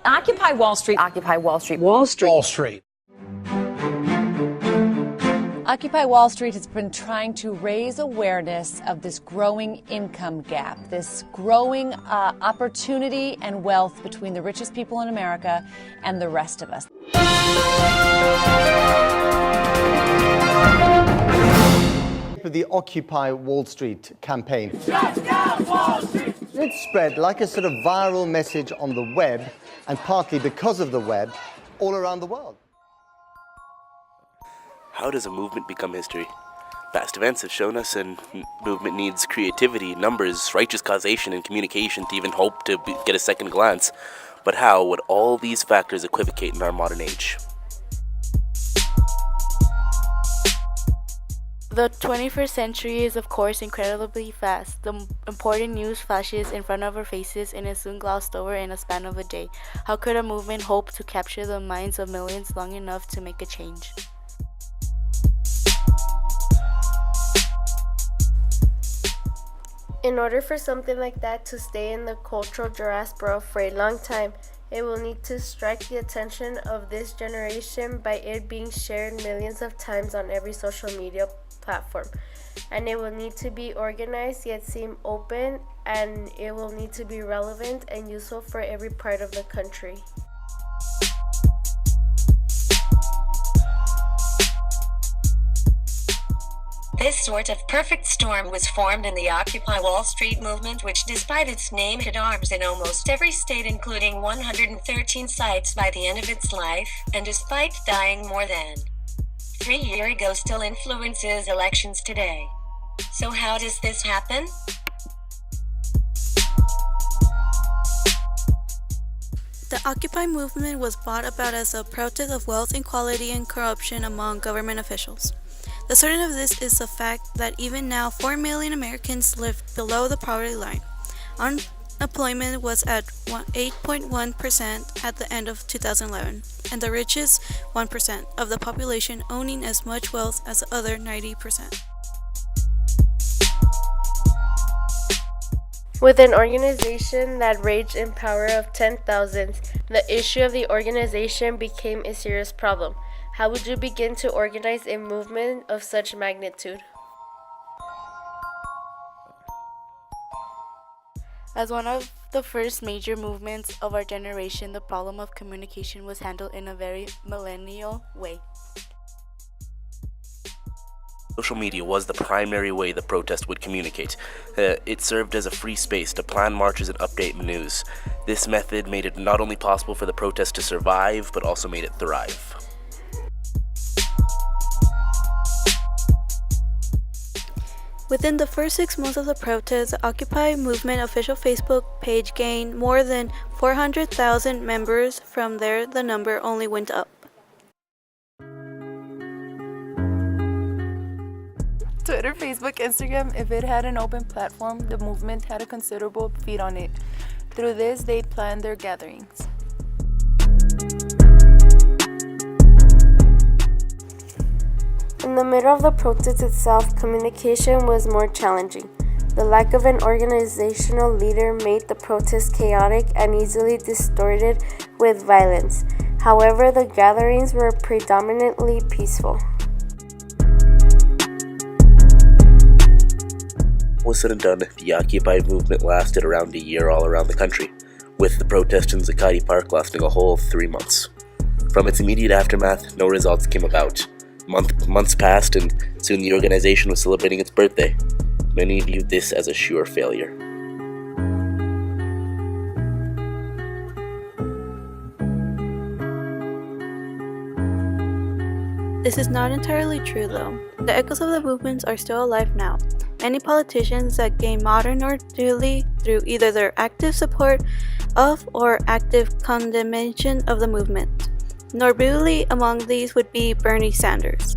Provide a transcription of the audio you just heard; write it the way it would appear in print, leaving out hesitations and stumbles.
Occupy Wall Street. Occupy Wall Street. Wall Street. Wall Street. Occupy Wall Street has been trying to raise awareness of this growing income gap, this growing opportunity and wealth between the richest people in America and the rest of us. The Occupy Wall Street campaign. Shut down Wall Street! It spread like a sort of viral message on the web, and partly because of the web, all around the world. How does a movement become history? Past events have shown us a movement needs creativity, numbers, righteous causation, and communication to even hope to get a second glance. But how would all these factors equivocate in our modern age? The 21st century is, of course, incredibly fast. The important news flashes in front of our faces and is soon glossed over in a span of a day. How could a movement hope to capture the minds of millions long enough to make a change? In order for something like that to stay in the cultural diaspora for a long time, it will need to strike the attention of this generation by it being shared millions of times on every social media platform. And it will need to be organized yet seem open, and it will need to be relevant and useful for every part of the country. This sort of perfect storm was formed in the Occupy Wall Street movement, which despite its name hit arms in almost every state, including 113 sites by the end of its life, and despite dying more than 3 years ago still influences elections today. So how does this happen? The Occupy movement was brought about as a protest of wealth inequality and corruption among government officials. The certain of this is the fact that even now 4 million Americans live below the poverty line. Unemployment was at 8.1% at the end of 2011, and the richest 1% of the population owning as much wealth as the other 90%. With an organization that raged in power of 10,000s, the issue of the organization became a serious problem. How would you begin to organize a movement of such magnitude? As one of the first major movements of our generation, the problem of communication was handled in a very millennial way. Social media was the primary way the protest would communicate. It served as a free space to plan marches and update news. This method made it not only possible for the protest to survive, but also made it thrive. Within the first 6 months of the protest, the Occupy movement official Facebook page gained more than 400,000 members. From there, the number only went up. Twitter, Facebook, Instagram, if it had an open platform, the movement had a considerable feed on it. Through this, they planned their gatherings. In the middle of the protest itself, communication was more challenging. The lack of an organizational leader made the protest chaotic and easily distorted with violence. However, the gatherings were predominantly peaceful. All said and done, the Occupy movement lasted around a year all around the country, with the protest in Zuccotti Park lasting a whole 3 months. From its immediate aftermath, no results came about. Months passed, and soon the organization was celebrating its birthday. Many viewed this as a sure failure. This is not entirely true, though. The echoes of the movements are still alive now. Many politicians that gain modern notoriety through either their active support of or active condemnation of the movement. Notably among these would be Bernie Sanders.